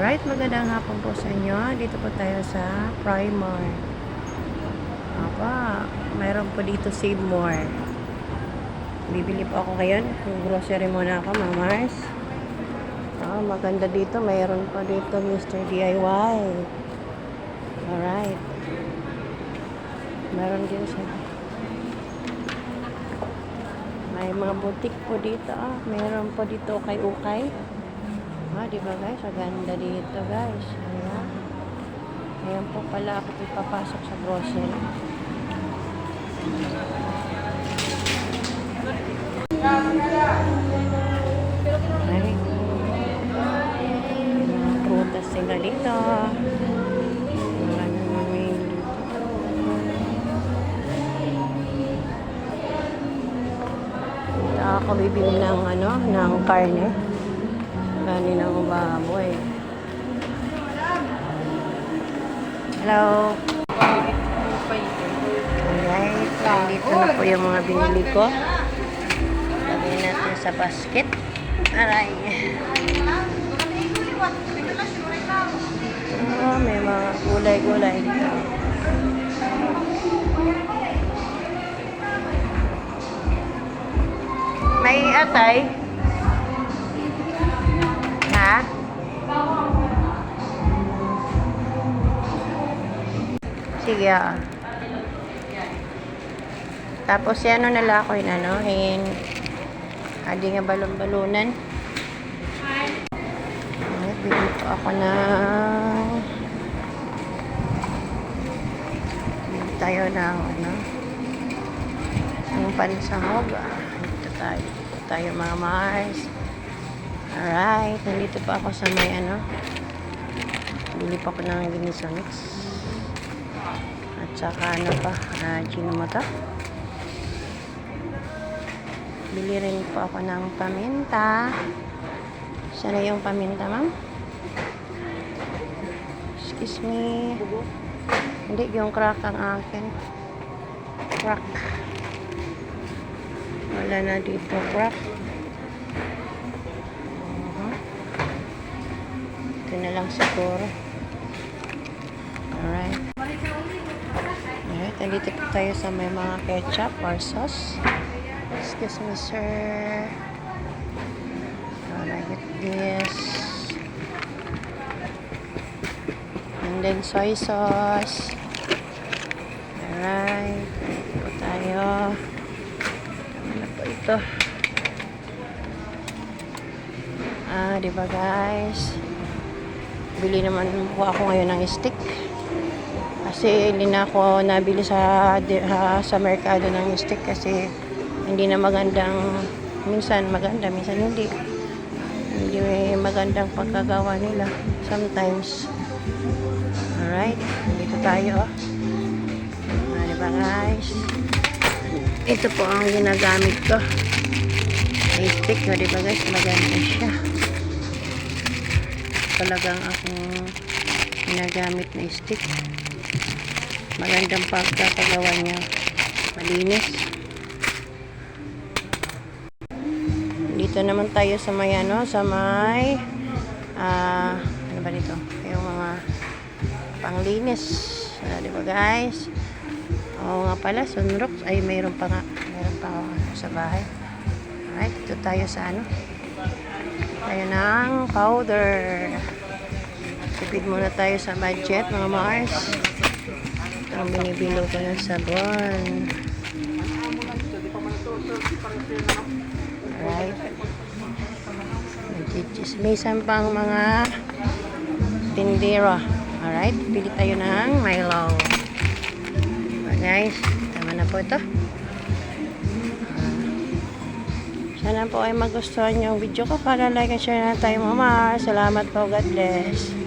Alright, magandang hapon po sa inyo. Dito po tayo sa Primark. Mayroon po dito Save More. Bibili po ako ngayon. Grocery muna ako, Mga Mars. Maganda dito. Mayroon po dito Mr. DIY. Alright. Meron din siya. May mga butik po dito. Meron po dito ukay-ukay. Diba guys? Ang ganda dito guys. Ayan. Ayan po pala ako ipapasok sa grocery. Ay. Mga prutas sila dito. Ako bibili ng ng karne. Kanin ng baboy. Hello. Alright. Dito na po yung mga binili ko. Lagyan natin sa basket. Aray. May mga gulay-gulay dito. May atay. Sige Tapos yan nala ko yun adi nga balon-balunan. Bili po ako na bili tayo ng yung pansahog. Dito tayo Mga Mars. Alright, nandito pa ako sa may bili pa ako ng ginisonix. At saka Ginomoto. Bili rin po ako ng paminta. Sana yung paminta, ma'am? Excuse me. Hindi, yung crack ang akin. Crack. Wala na dito, crack. Ito na lang siguro. Alright. Alright, nandito po tayo sa may mga ketchup or sauce. Excuse me, sir. I get this. And then soy sauce. Alright. Nandito po tayo. Ano po ito? Diba guys? Bili naman po ako ngayon ng stick. Kasi hindi na ako nabili sa merkado ng stick kasi hindi na magandang, minsan maganda, minsan hindi magandang pagkagawa nila sometimes. Alright, dito tayo. Diba guys? Ito po ang ginagamit ko. May stick, diba guys? Maganda siya. Talagang akong ginagamit na stick. Magandang pagkakagawa niya. Malinis. Dito naman tayo sa may sa may ano ba dito? Yung mga panglinis. Diba guys? Oo nga pala, Sunrox. Ay, mayroon pa nga. Mayroon pa ako sa bahay. Alright, dito tayo sa tayo ng powder. Tipid muna tayo sa budget, Mga Mars. Ito ang binibilo ko ng sabon. Alright. Nagchichismisan pang mga tindera. Alright, pili tayo ng Milo. Guys, tama na po ito. Sana po ay magustuhan yung video ko. Para like and share na tayo, Mga Mars. Salamat po. God bless.